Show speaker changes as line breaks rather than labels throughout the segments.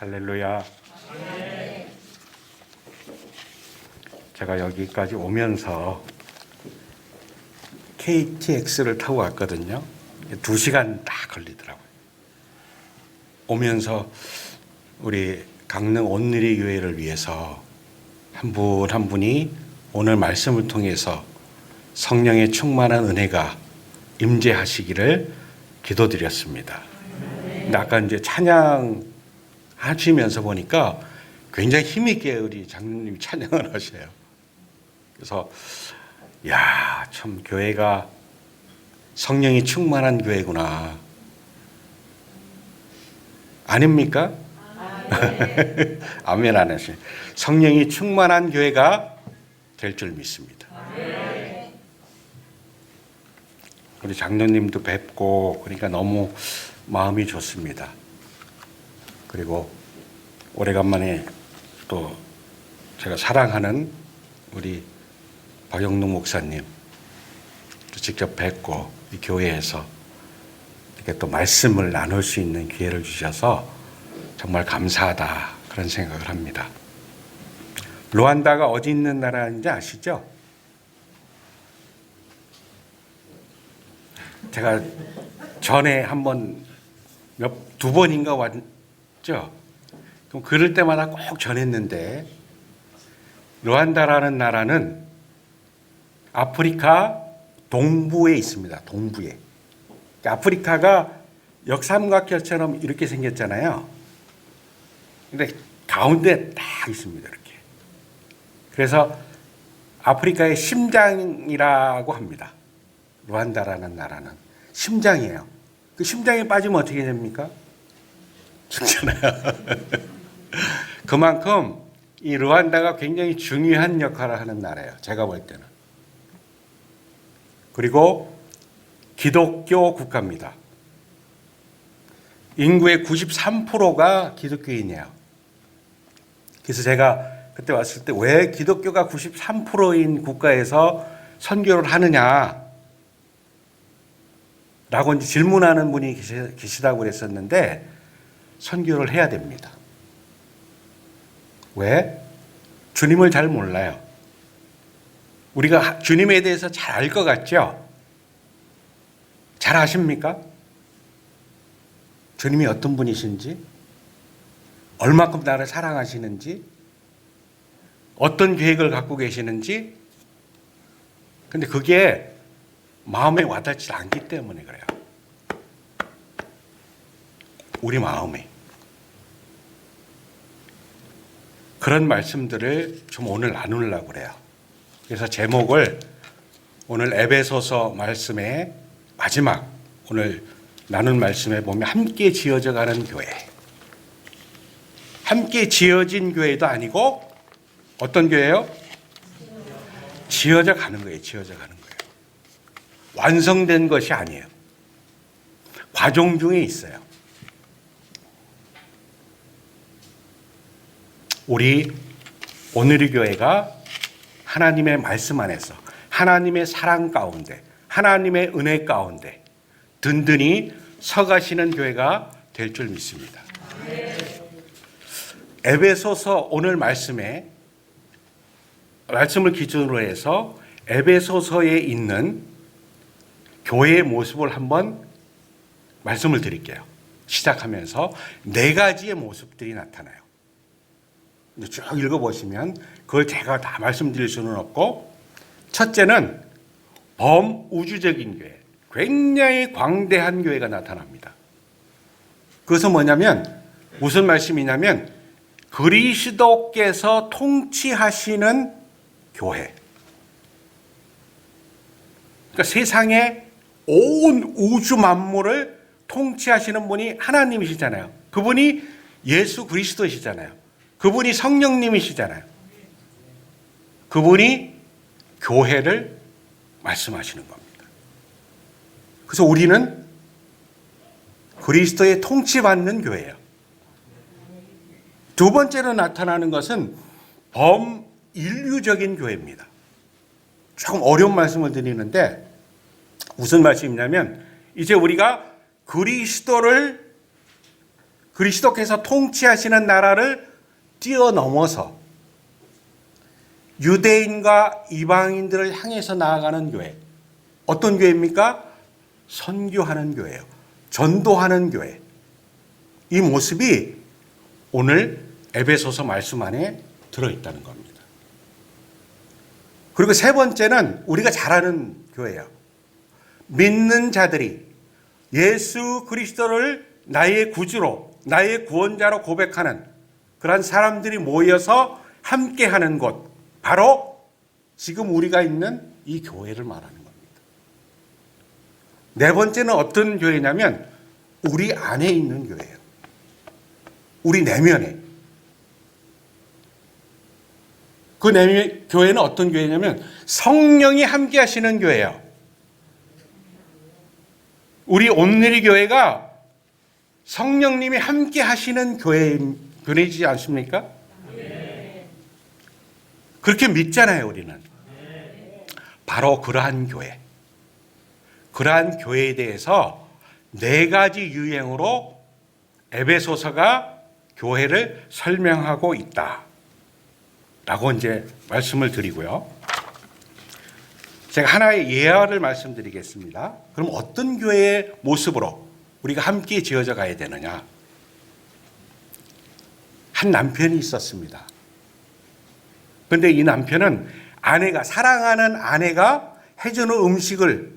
할렐루야. 제가 여기까지 오면서 KTX를 타고 왔거든요. 2시간 딱 걸리더라고요. 오면서 우리 강릉 온누리 교회를 위해서 한 분 한 분이 오늘 말씀을 통해서 성령의 충만한 은혜가 임재하시기를 기도드렸습니다. 근데 아까 이제 찬양 하시면서 보니까 굉장히 힘있게 우리 장로님이 찬양을 하셔요. 그래서 야, 참 교회가 성령이 충만한 교회구나. 아닙니까? 아멘 안 하시네. 성령이 충만한 교회가 될 줄 믿습니다. 우리 장로님도 뵙고 그러니까 너무 마음이 좋습니다. 그리고 오래간만에 또 제가 사랑하는 우리 박영록 목사님 직접 뵙고 이 교회에서 이렇게 또 말씀을 나눌 수 있는 기회를 주셔서 정말 감사하다 그런 생각을 합니다. 루안다가 어디 있는 나라인지 아시죠? 제가 전에 두 번인가 왔죠? 그럼 그럴 때마다 꼭 전했는데 루안다라는 나라는 아프리카 동부에 있습니다. 동부에. 아프리카가 역삼각형처럼 이렇게 생겼잖아요. 근데 가운데 딱 있습니다. 이렇게. 그래서 아프리카의 심장이라고 합니다. 루안다라는 나라는 심장이에요. 그 심장에 빠지면 어떻게 됩니까? 죽잖아요. 그만큼 이 루안다가 굉장히 중요한 역할을 하는 나라예요. 제가 볼 때는. 그리고 기독교 국가입니다. 인구의 93%가 기독교인이에요. 그래서 제가 그때 왔을 때 왜 기독교가 93%인 국가에서 선교를 하느냐 라고 이제 질문하는 분이 계시다고 그랬었는데 선교를 해야 됩니다. 왜? 주님을 잘 몰라요. 우리가 주님에 대해서 잘 알 것 같죠? 잘 아십니까? 주님이 어떤 분이신지, 얼마큼 나를 사랑하시는지, 어떤 계획을 갖고 계시는지, 근데 그게 마음에 와닿지 않기 때문에 그래요. 우리 마음에. 그런 말씀들을 좀 오늘 나누려고 그래요. 그래서 제목을 오늘 에베소서 말씀의 마지막 오늘 나눈 말씀에 보면 함께 지어져 가는 교회. 함께 지어진 교회도 아니고 어떤 교회예요? 지어져 가는 거예요. 지어져 가는 거예요. 완성된 것이 아니에요. 과정 중에 있어요. 우리 오늘의 교회가 하나님의 말씀 안에서 하나님의 사랑 가운데 하나님의 은혜 가운데 든든히 서가시는 교회가 될 줄 믿습니다. 에베소서 오늘 말씀을 기준으로 해서 에베소서에 있는 교회의 모습을 한번 말씀을 드릴게요. 시작하면서 4가지의 모습들이 나타나요. 쭉 읽어보시면 그걸 제가 다 말씀드릴 수는 없고, 첫째는 범우주적인 교회, 굉장히 광대한 교회가 나타납니다. 그것은 뭐냐면 무슨 말씀이냐면 그리스도께서 통치하시는 교회. 그러니까 세상의 온 우주 만물을 통치하시는 분이 하나님이시잖아요. 그분이 예수 그리스도시잖아요. 그분이 성령님이시잖아요. 그분이 교회를 말씀하시는 겁니다. 그래서 우리는 그리스도의 통치받는 교회예요. 두 번째로 나타나는 것은 범인류적인 교회입니다. 조금 어려운 말씀을 드리는데 무슨 말씀이냐면 이제 우리가 그리스도를 그리스도께서 통치하시는 나라를 뛰어넘어서 유대인과 이방인들을 향해서 나아가는 교회. 어떤 교회입니까? 선교하는 교회예요. 전도하는 교회. 이 모습이 오늘 에베소서 말씀 안에 들어있다는 겁니다. 그리고 세 번째는 우리가 잘 아는 교회예요. 믿는 자들이 예수 그리스도를 나의 구주로, 나의 구원자로 고백하는 그런 사람들이 모여서 함께하는 곳, 바로 지금 우리가 있는 이 교회를 말하는 겁니다. 네 번째는 어떤 교회냐면 우리 안에 있는 교회예요. 우리 내면에. 그 교회는 어떤 교회냐면 성령이 함께 하시는 교회예요. 우리 온누리 교회가 성령님이 함께 하시는 교회이지 않습니까? 그렇게 믿잖아요, 우리는. 바로 그러한 교회. 그러한 교회에 대해서 네 가지 유형으로 에베소서가 교회를 설명하고 있다. 라고 이제 말씀을 드리고요. 제가 하나의 예화를 말씀드리겠습니다. 그럼 어떤 교회의 모습으로 우리가 함께 지어져 가야 되느냐? 한 남편이 있었습니다. 그런데 이 남편은 사랑하는 아내가 해주는 음식을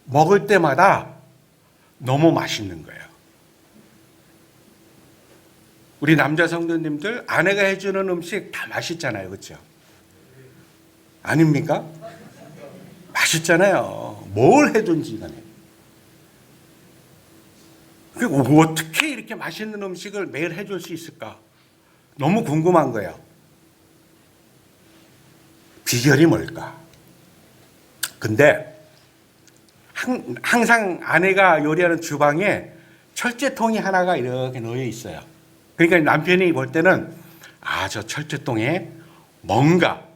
먹을 때마다 너무 맛있는 거예요. 우리 남자 성도님들 아내가 해주는 음식 다 맛있잖아요. 그렇죠? 아닙니까? 맛있잖아요. 뭘 해든지 간에. 그리고 어떻게 이렇게 맛있는 음식을 매일 해줄 수 있을까? 너무 궁금한 거예요. 비결이 뭘까? 근데 항상 아내가 요리하는 주방에 철제통이 하나가 이렇게 놓여 있어요. 그러니까 남편이 볼 때는 저 철제통에 뭔가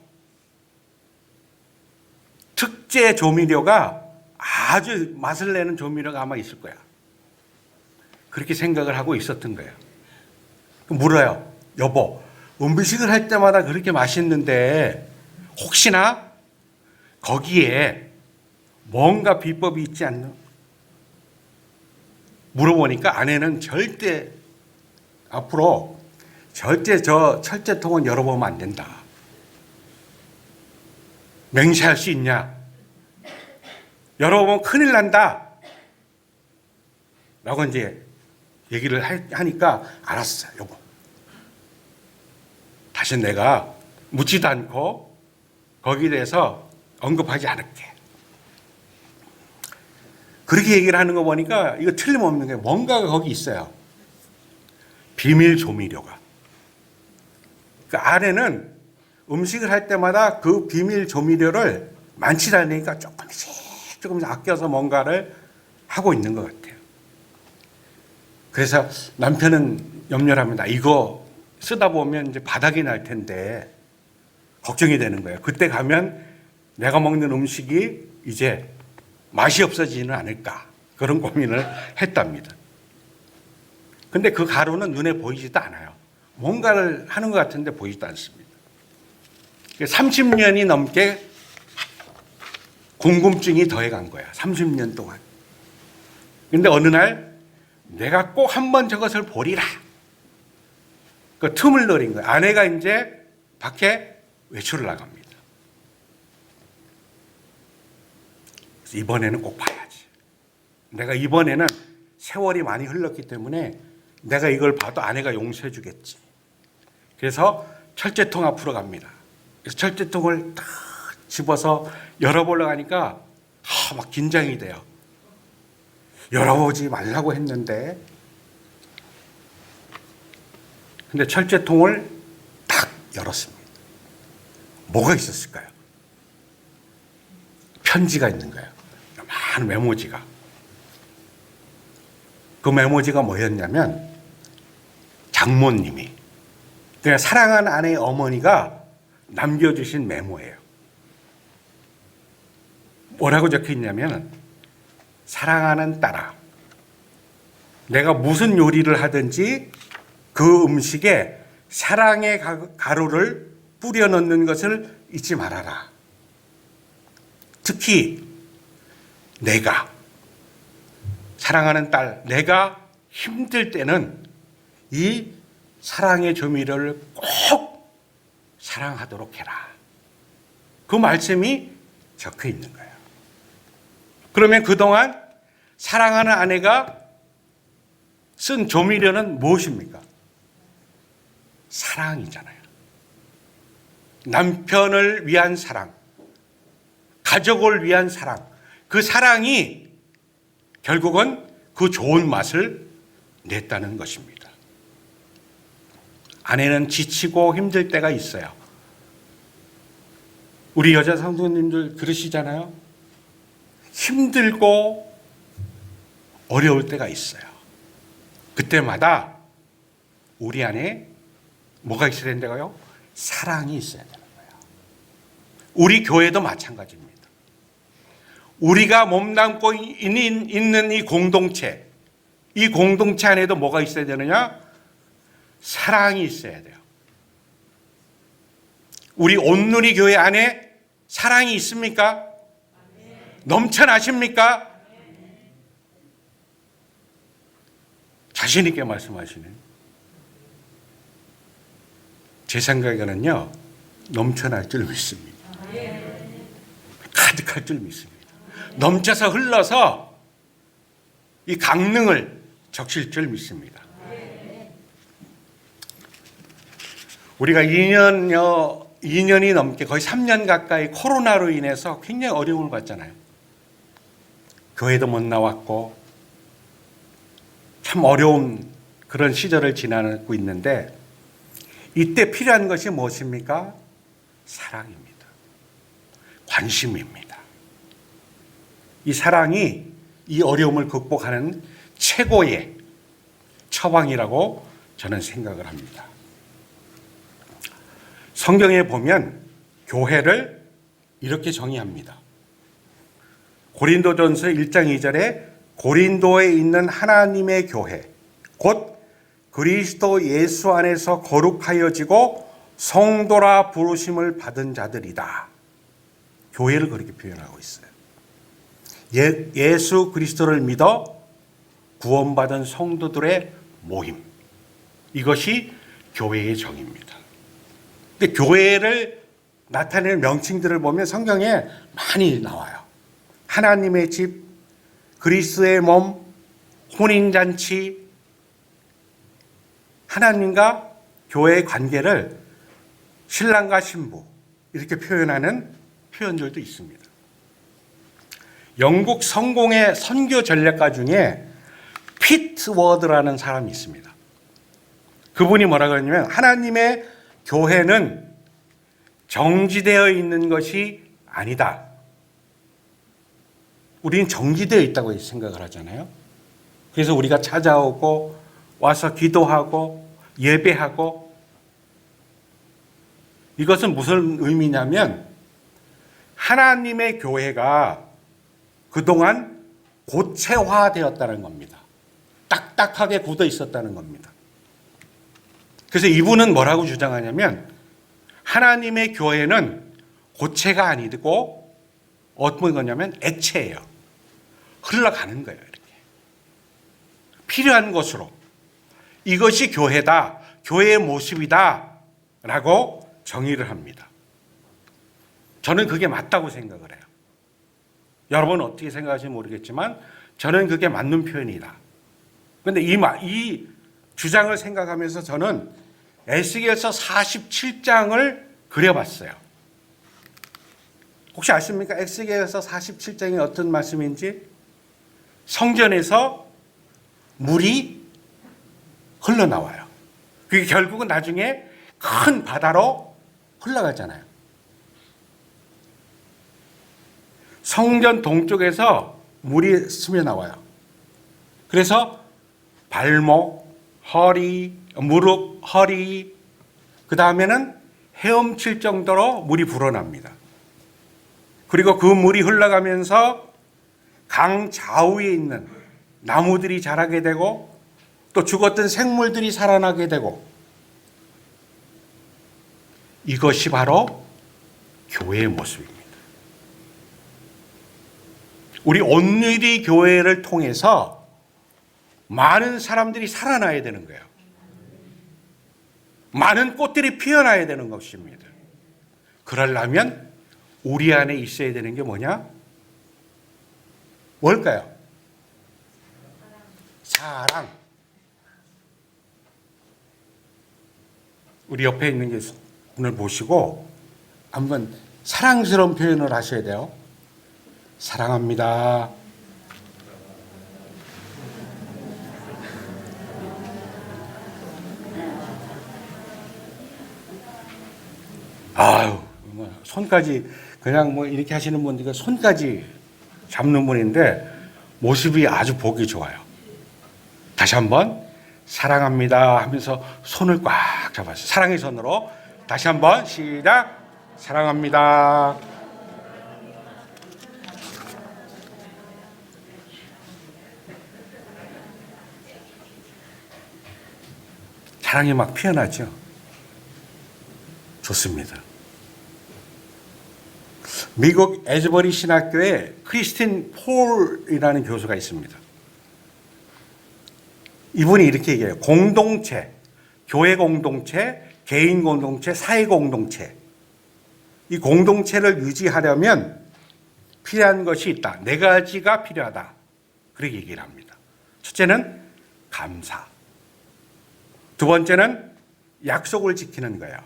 특제 조미료가 아주 맛을 내는 조미료가 아마 있을 거야. 그렇게 생각을 하고 있었던 거예요. 물어요. 여보, 음식을 할 때마다 그렇게 맛있는데 혹시나 거기에 뭔가 비법이 있지 않나? 물어보니까 아내는 앞으로 절대 저 철제통은 열어보면 안 된다. 맹세할 수 있냐? 열어보면 큰일 난다. 라고 이제 얘기를 하니까 알았어, 여보. 다시 내가 묻지도 않고 거기에 대해서 언급하지 않을게. 그렇게 얘기를 하는 거 보니까 이거 틀림없는 게 뭔가가 거기 있어요. 비밀 조미료가. 그 아내는 음식을 할 때마다 그 비밀 조미료를 많지 않으니까 조금씩 아껴서 뭔가를 하고 있는 것 같아요. 그래서 남편은 염려를 합니다. 이거 쓰다 보면 이제 바닥이 날 텐데 걱정이 되는 거예요. 그때 가면 내가 먹는 음식이 이제 맛이 없어지지는 않을까. 그런 고민을 했답니다. 근데 그 가루는 눈에 보이지도 않아요. 뭔가를 하는 것 같은데 보이지도 않습니다. 30년이 넘게 궁금증이 더해간 거야. 30년 동안. 근데 어느 날 내가 꼭 한번 저것을 보리라. 그 틈을 노린 거야. 아내가 이제 밖에 외출을 나갑니다. 그래서 이번에는 꼭 봐야지. 내가 이번에는 세월이 많이 흘렀기 때문에 내가 이걸 봐도 아내가 용서해 주겠지. 그래서 철제통 앞으로 갑니다. 그래서 철제통을 딱 집어서 열어보려고 하니까 막 긴장이 돼요. 열어보지 말라고 했는데. 근데 철제통을 딱 열었습니다. 뭐가 있었을까요? 편지가 있는 거예요. 많은 메모지가. 그 메모지가 뭐였냐면 장모님이, 그러니까 사랑하는 아내의 어머니가 남겨주신 메모예요. 뭐라고 적혀 있냐면, 사랑하는 딸아, 내가 무슨 요리를 하든지 그 음식에 사랑의 가루를 뿌려 넣는 것을 잊지 말아라. 특히 내가 사랑하는 딸, 내가 힘들 때는 이 사랑의 조미료를 꼭 사랑하도록 해라. 그 말씀이 적혀 있는 거예요. 그러면 그동안 사랑하는 아내가 쓴 조미료는 무엇입니까? 사랑이잖아요. 남편을 위한 사랑, 가족을 위한 사랑, 그 사랑이 결국은 그 좋은 맛을 냈다는 것입니다. 아내는 지치고 힘들 때가 있어요. 우리 여자 성도님들 그러시잖아요. 힘들고 어려울 때가 있어요. 그때마다 우리 안에 뭐가 있어야 된다고요? 사랑이 있어야 되는 거예요. 우리 교회도 마찬가지입니다. 우리가 몸담고 있는 이 공동체 안에도 뭐가 있어야 되느냐? 사랑이 있어야 돼요. 우리 온누리 교회 안에 사랑이 있습니까? 넘쳐나십니까? 자신 있게 말씀하시네요. 제 생각에는요, 넘쳐날 줄 믿습니다. 가득할 줄 믿습니다. 넘쳐서 흘러서 이 강릉을 적실 줄 믿습니다. 우리가 2년이 넘게 거의 3년 가까이 코로나로 인해서 굉장히 어려움을 받잖아요. 교회도 못 나왔고 참 어려운 그런 시절을 지나고 있는데 이때 필요한 것이 무엇입니까? 사랑입니다. 관심입니다. 이 사랑이 이 어려움을 극복하는 최고의 처방이라고 저는 생각을 합니다. 성경에 보면 교회를 이렇게 정의합니다. 고린도전서 1장 2절에 고린도에 있는 하나님의 교회, 곧 그리스도 예수 안에서 거룩하여지고 성도라 부르심을 받은 자들이다. 교회를 그렇게 표현하고 있어요. 예수 그리스도를 믿어 구원받은 성도들의 모임. 이것이 교회의 정의입니다. 근데 교회를 나타내는 명칭들을 보면 성경에 많이 나와요. 하나님의 집, 그리스도의 몸, 혼인잔치, 하나님과 교회의 관계를 신랑과 신부 이렇게 표현하는 표현들도 있습니다. 영국 성공의 선교 전략가 중에 피트 워드라는 사람이 있습니다. 그분이 뭐라 그러냐면 하나님의 교회는 정지되어 있는 것이 아니다. 우리는 정지되어 있다고 생각을 하잖아요. 그래서 우리가 찾아오고 와서 기도하고 예배하고, 이것은 무슨 의미냐면 하나님의 교회가 그동안 고체화되었다는 겁니다. 딱딱하게 굳어 있었다는 겁니다. 그래서 이분은 뭐라고 주장하냐면 하나님의 교회는 고체가 아니고 어떤 거냐면 액체예요. 흘러가는 거예요. 이렇게 필요한 곳으로. 이것이 교회다, 교회의 모습이다 라고 정의를 합니다. 저는 그게 맞다고 생각을 해요. 여러분은 어떻게 생각하실지 모르겠지만 저는 그게 맞는 표현이다. 그런데 이 주장을 생각하면서 저는 에스겔서 47장을 그려봤어요. 혹시 아십니까? 에스겔서 47장이 어떤 말씀인지? 성전에서 물이 흘러나와요. 그게 결국은 나중에 큰 바다로 흘러가잖아요. 성전 동쪽에서 물이 스며나와요. 그래서 발목, 허리, 무릎, 허리, 그 다음에는 헤엄칠 정도로 물이 불어납니다. 그리고 그 물이 흘러가면서 강 좌우에 있는 나무들이 자라게 되고 또 죽었던 생물들이 살아나게 되고, 이것이 바로 교회의 모습입니다. 우리 온누리 교회를 통해서 많은 사람들이 살아나야 되는 거예요. 많은 꽃들이 피어나야 되는 것입니다. 그러려면 우리 안에 있어야 되는 게 뭐냐? 뭘까요? 사랑. 우리 옆에 있는 분을 보시고 한번 사랑스러운 표현을 하셔야 돼요. 사랑합니다. 아유, 손까지 그냥 뭐 이렇게 하시는 분들이 손까지 잡는 분인데 모습이 아주 보기 좋아요. 다시 한번 사랑합니다 하면서 손을 꽉 잡았어요. 사랑의 손으로 다시 한번 시작. 사랑합니다. 사랑이 막 피어나죠. 좋습니다. 미국 에즈버리 신학교에 크리스틴 폴이라는 교수가 있습니다. 이분이 이렇게 얘기해요. 공동체, 교회 공동체, 개인 공동체, 사회 공동체. 이 공동체를 유지하려면 필요한 것이 있다. 네 가지가 필요하다. 그렇게 얘기를 합니다. 첫째는 감사. 두 번째는 약속을 지키는 거예요.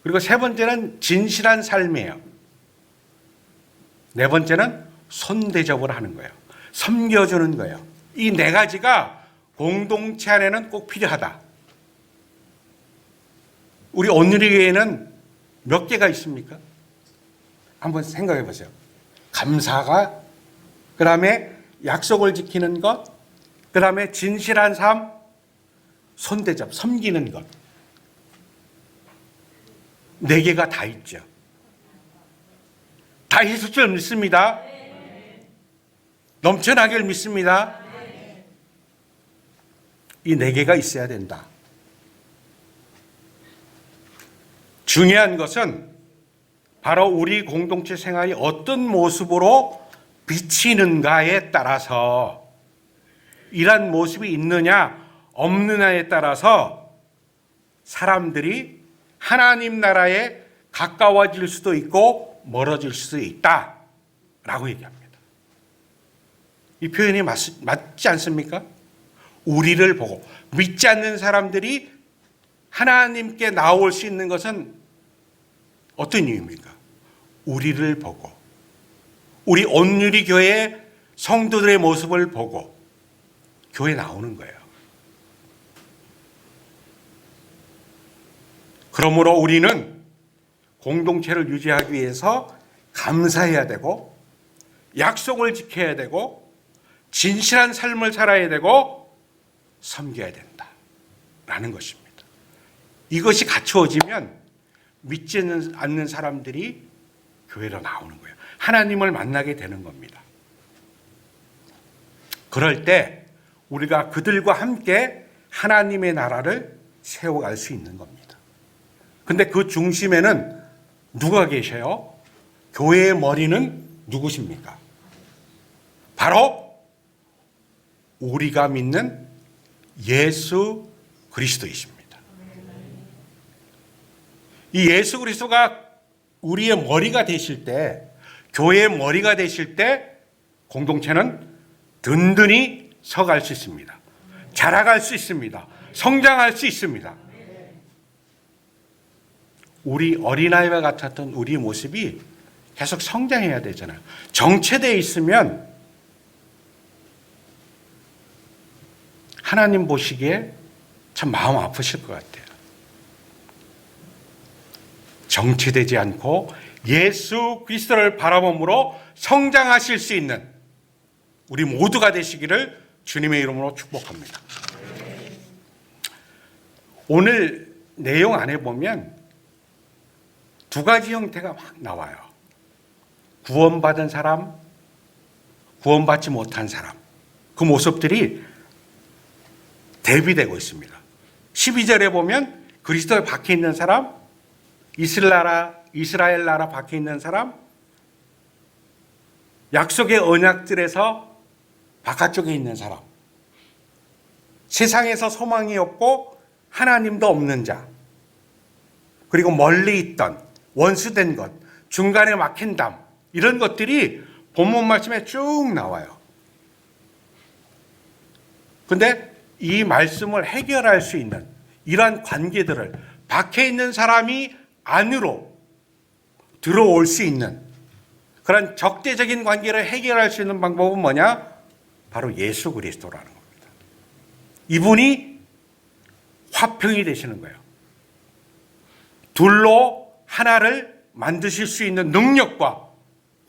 그리고 세 번째는 진실한 삶이에요. 네 번째는 손대접을 하는 거예요. 섬겨주는 거예요. 이 네 가지가 공동체 안에는 꼭 필요하다. 우리 온누리교회는 몇 개가 있습니까? 한번 생각해 보세요. 감사가, 그 다음에 약속을 지키는 것, 그 다음에 진실한 삶, 손대접, 섬기는 것. 네 개가 다 있죠. 다 있을 줄 믿습니다. 넘쳐나길 믿습니다. 이 네 개가 있어야 된다. 중요한 것은 바로 우리 공동체 생활이 어떤 모습으로 비치는가에 따라서, 이런 모습이 있느냐 없느냐에 따라서 사람들이 하나님 나라에 가까워질 수도 있고 멀어질 수도 있다라고 얘기합니다. 이 표현이 맞지 않습니까? 우리를 보고 믿지 않는 사람들이 하나님께 나올 수 있는 것은 어떤 이유입니까? 우리를 보고, 우리 온누리 교회의 성도들의 모습을 보고 교회에 나오는 거예요. 그러므로 우리는 공동체를 유지하기 위해서 감사해야 되고, 약속을 지켜야 되고, 진실한 삶을 살아야 되고, 섬겨야 된다라는 것입니다. 이것이 갖추어지면 믿지 않는 사람들이 교회로 나오는 거예요. 하나님을 만나게 되는 겁니다. 그럴 때 우리가 그들과 함께 하나님의 나라를 세워갈 수 있는 겁니다. 근데 그 중심에는 누가 계셔요? 교회의 머리는 누구십니까? 바로 우리가 믿는 예수 그리스도이십니다. 이 예수 그리스도가 우리의 머리가 되실 때, 교회의 머리가 되실 때 공동체는 든든히 서갈 수 있습니다. 자라갈 수 있습니다. 성장할 수 있습니다. 우리 어린아이와 같았던 우리 모습이 계속 성장해야 되잖아요. 정체되어 있으면 하나님 보시기에 참 마음 아프실 것 같아요. 정체되지 않고 예수 그리스도를 바라봄으로 성장하실 수 있는 우리 모두가 되시기를 주님의 이름으로 축복합니다. 오늘 내용 안에 보면 두 가지 형태가 막 나와요. 구원받은 사람, 구원받지 못한 사람. 그 모습들이 대비되고 있습니다. 12절에 보면 그리스도에 박혀 있는 사람, 이스라엘 나라 박혀 있는 사람, 약속의 언약들에서 바깥쪽에 있는 사람, 세상에서 소망이 없고 하나님도 없는 자, 그리고 멀리 있던 원수된 것, 중간에 막힌 담, 이런 것들이 본문 말씀에 쭉 나와요. 근데 이 말씀을 해결할 수 있는 이러한 관계들을 박혀 있는 사람이 안으로 들어올 수 있는 그런 적대적인 관계를 해결할 수 있는 방법은 뭐냐? 바로 예수 그리스도라는 겁니다. 이분이 화평이 되시는 거예요. 둘로 하나를 만드실 수 있는 능력과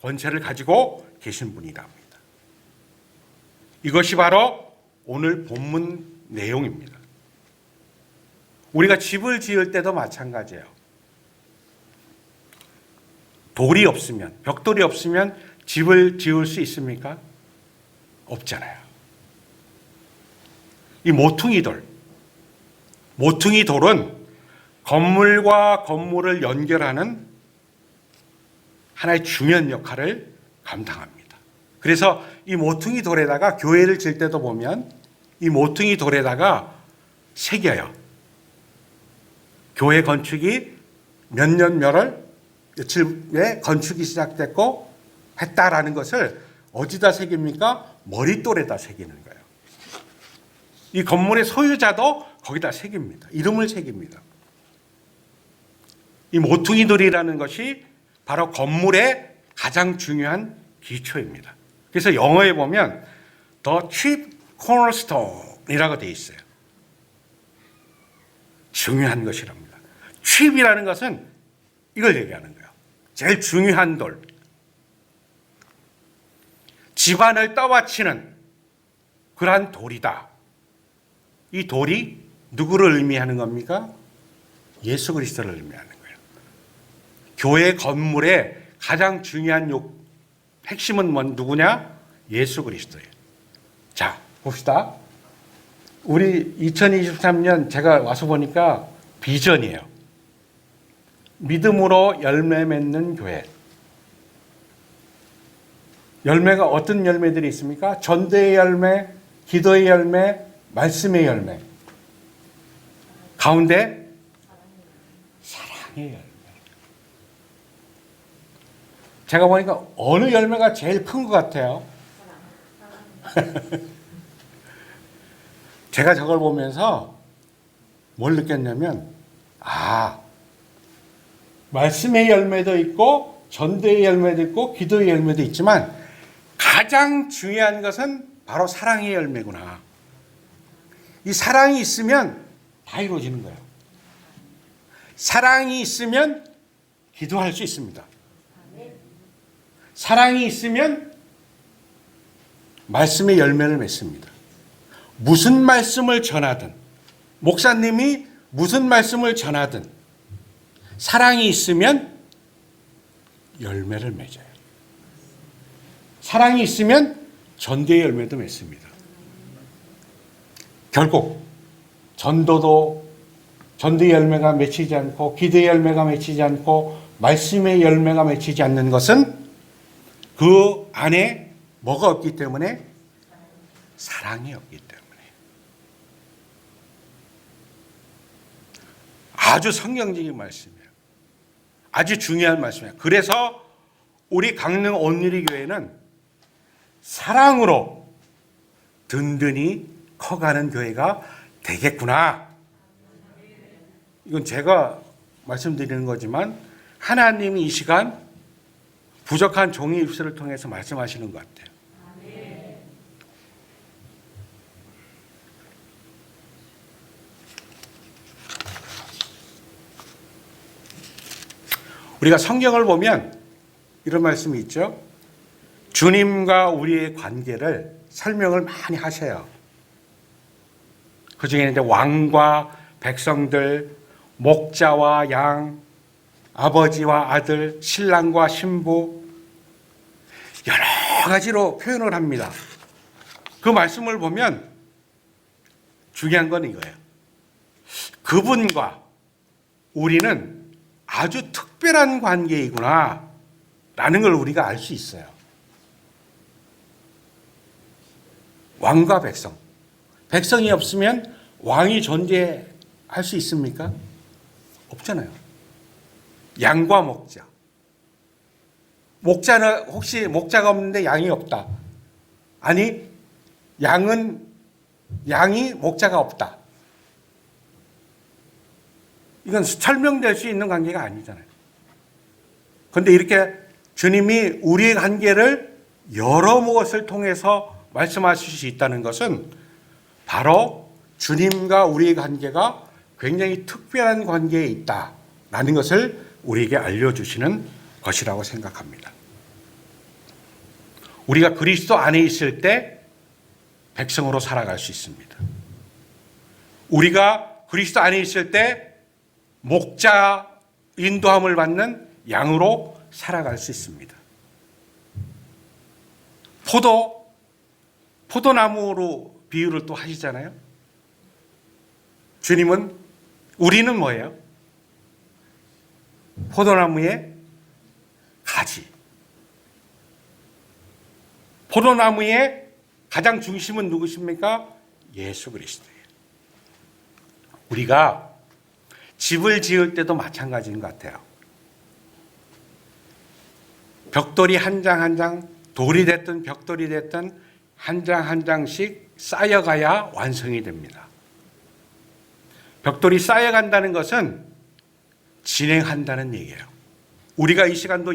권세를 가지고 계신 분이라 합니다. 이것이 바로 오늘 본문 내용입니다. 우리가 집을 지을 때도 마찬가지예요. 돌이 없으면, 벽돌이 없으면 집을 지을 수 있습니까? 없잖아요. 이 모퉁이 돌은 건물과 건물을 연결하는 하나의 중요한 역할을 감당합니다. 그래서 이 모퉁이 돌에다가 교회를 질 때도 보면 이 모퉁이 돌에다가 새겨요. 교회 건축이 몇 년 며칠에 건축이 시작됐고 했다라는 것을 어디다 새깁니까? 머릿돌에다 새기는 거예요. 이 건물의 소유자도 거기다 새깁니다. 이름을 새깁니다. 이 모퉁이 돌이라는 것이 바로 건물의 가장 중요한 기초입니다. 그래서 영어에 보면 The chief cornerstone이라고 되어 있어요. 중요한 것이랍니다. chief이라는 것은 이걸 얘기하는 거예요. 제일 중요한 돌. 집안을 떠받치는 그러한 돌이다. 이 돌이 누구를 의미하는 겁니까? 예수 그리스도를 의미하는 거예요. 교회 건물의 가장 중요한 핵심은 누구냐? 예수 그리스도예요. 자, 봅시다. 우리 2023년 제가 와서 보니까 비전이에요. 믿음으로 열매 맺는 교회. 열매가 어떤 열매들이 있습니까? 전도의 열매, 기도의 열매, 말씀의 열매. 가운데 사랑의 열매. 제가 보니까 어느 열매가 제일 큰 것 같아요? 제가 저걸 보면서 뭘 느꼈냐면, 말씀의 열매도 있고, 전도의 열매도 있고, 기도의 열매도 있지만, 가장 중요한 것은 바로 사랑의 열매구나. 이 사랑이 있으면 다 이루어지는 거예요. 사랑이 있으면 기도할 수 있습니다. 사랑이 있으면 말씀의 열매를 맺습니다. 무슨 말씀을 전하든, 목사님이 무슨 말씀을 전하든, 사랑이 있으면 열매를 맺어요. 사랑이 있으면 전도의 열매도 맺습니다. 결국 전도의 열매가 맺히지 않고, 기도의 열매가 맺히지 않고, 말씀의 열매가 맺히지 않는 것은 그 안에 뭐가 없기 때문에? 사랑이 없기 때문에. 아주 성경적인 말씀이에요. 아주 중요한 말씀이에요. 그래서 우리 강릉 온누리 교회는 사랑으로 든든히 커가는 교회가 되겠구나. 이건 제가 말씀드리는 거지만 하나님이 이 시간 부족한 종의 입술을 통해서 말씀하시는 것 같아요. 우리가 성경을 보면 이런 말씀이 있죠. 주님과 우리의 관계를 설명을 많이 하셔요. 그 중에 이제 왕과 백성들, 목자와 양, 아버지와 아들, 신랑과 신부, 여러 가지로 표현을 합니다. 그 말씀을 보면 중요한 건 이거예요. 그분과 우리는 아주 특별한 관계이구나 라는 걸 우리가 알 수 있어요. 왕과 백성. 백성이 없으면 왕이 존재할 수 있습니까? 없잖아요. 양과 목자. 목자는 혹시 목자가 없는데 양이 없다. 아니, 양이 목자가 없다. 이건 설명될 수 있는 관계가 아니잖아요. 그런데 이렇게 주님이 우리의 관계를 여러 무엇을 통해서 말씀하실 수 있다는 것은 바로 주님과 우리의 관계가 굉장히 특별한 관계에 있다라는 것을 우리에게 알려주시는 것이라고 생각합니다. 우리가 그리스도 안에 있을 때 백성으로 살아갈 수 있습니다. 우리가 그리스도 안에 있을 때 목자 인도함을 받는 양으로 살아갈 수 있습니다. 포도나무로 비유를 또 하시잖아요. 우리는 뭐예요? 포도나무의 가지. 포도나무의 가장 중심은 누구십니까? 예수 그리스도예요. 우리가 집을 지을 때도 마찬가지인 것 같아요. 벽돌이 한 장 한 장, 돌이 됐든 벽돌이 됐든 한 장 한 장씩 쌓여가야 완성이 됩니다. 벽돌이 쌓여간다는 것은 진행한다는 얘기예요. 우리가 이 시간도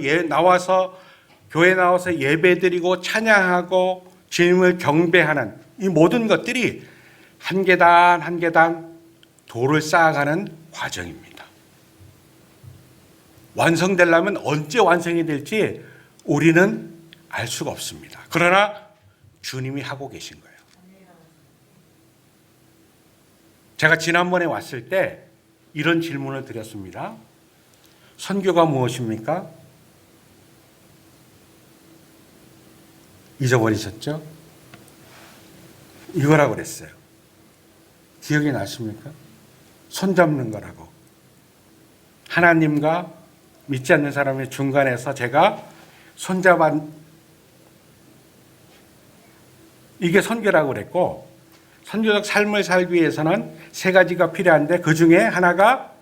교회 나와서 예배드리고 찬양하고 주님을 경배하는 이 모든 것들이 한 계단 한 계단 돌을 쌓아가는 과정입니다. 완성되려면 언제 완성이 될지 우리는 알 수가 없습니다. 그러나 주님이 하고 계신 거예요. 제가 지난번에 왔을 때 이런 질문을 드렸습니다. 선교가 무엇입니까? 잊어버리셨죠? 이거라고 그랬어요. 기억이 나십니까? 손잡는 거라고. 하나님과 믿지 않는 사람의 중간에서 제가 이게 선교라고 그랬고, 선교적 삶을 살기 위해서는 세 가지가 필요한데 그 중에 하나가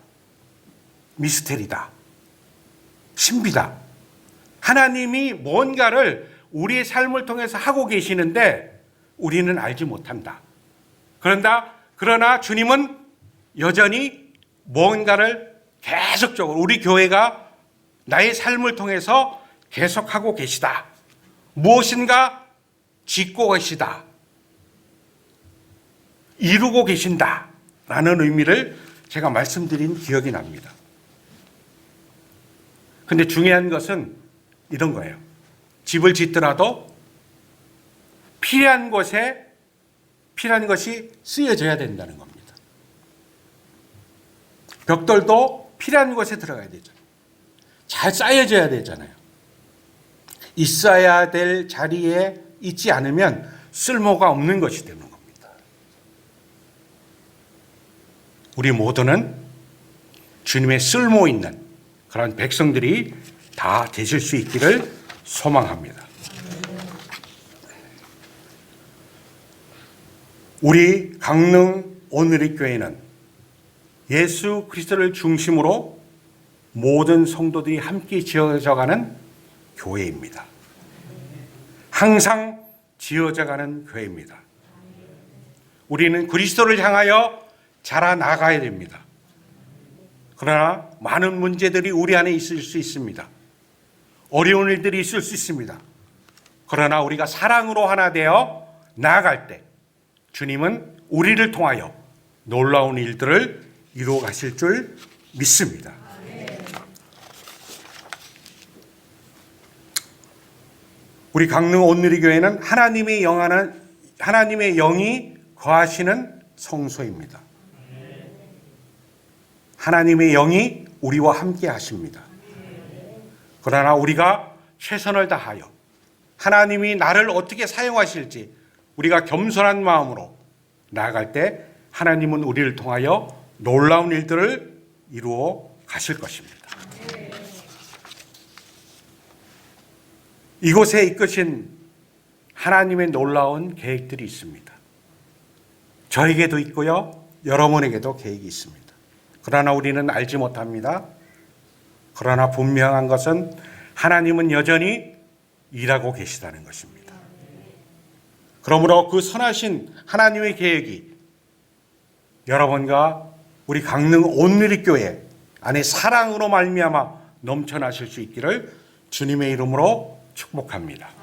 미스테리다. 신비다. 하나님이 뭔가를 우리의 삶을 통해서 하고 계시는데 우리는 알지 못한다. 그러나 주님은 여전히 뭔가를 계속적으로 우리 교회가 나의 삶을 통해서 계속하고 계시다. 무엇인가 짓고 계시다. 이루고 계신다. 라는 의미를 제가 말씀드린 기억이 납니다. 근데 중요한 것은 이런 거예요. 집을 짓더라도 필요한 것이 쓰여져야 된다는 겁니다. 벽돌도 필요한 곳에 들어가야 되잖아요. 잘 쌓여져야 되잖아요. 있어야 될 자리에 있지 않으면 쓸모가 없는 것이 되는 겁니다. 우리 모두는 주님의 쓸모 있는 그런 백성들이 다 되실 수 있기를 소망합니다. 우리 강릉 온누리교회는 예수 그리스도를 중심으로 모든 성도들이 함께 지어져가는 교회입니다. 항상 지어져가는 교회입니다. 우리는 그리스도를 향하여 자라나가야 됩니다. 그러나 많은 문제들이 우리 안에 있을 수 있습니다. 어려운 일들이 있을 수 있습니다. 그러나 우리가 사랑으로 하나 되어 나아갈 때 주님은 우리를 통하여 놀라운 일들을 이루어 가실 줄 믿습니다. 우리 강릉 온누리교회는 하나님의 영이 거하시는 성소입니다. 하나님의 영이 우리와 함께 하십니다. 그러나 우리가 최선을 다하여 하나님이 나를 어떻게 사용하실지 우리가 겸손한 마음으로 나아갈 때 하나님은 우리를 통하여 놀라운 일들을 이루어 가실 것입니다. 이곳에 이끄신 하나님의 놀라운 계획들이 있습니다. 저에게도 있고요, 여러분에게도 계획이 있습니다. 그러나 우리는 알지 못합니다. 그러나 분명한 것은 하나님은 여전히 일하고 계시다는 것입니다. 그러므로 그 선하신 하나님의 계획이 여러분과 우리 강릉 온누리교회 안에 사랑으로 말미암아 넘쳐나실 수 있기를 주님의 이름으로 축복합니다.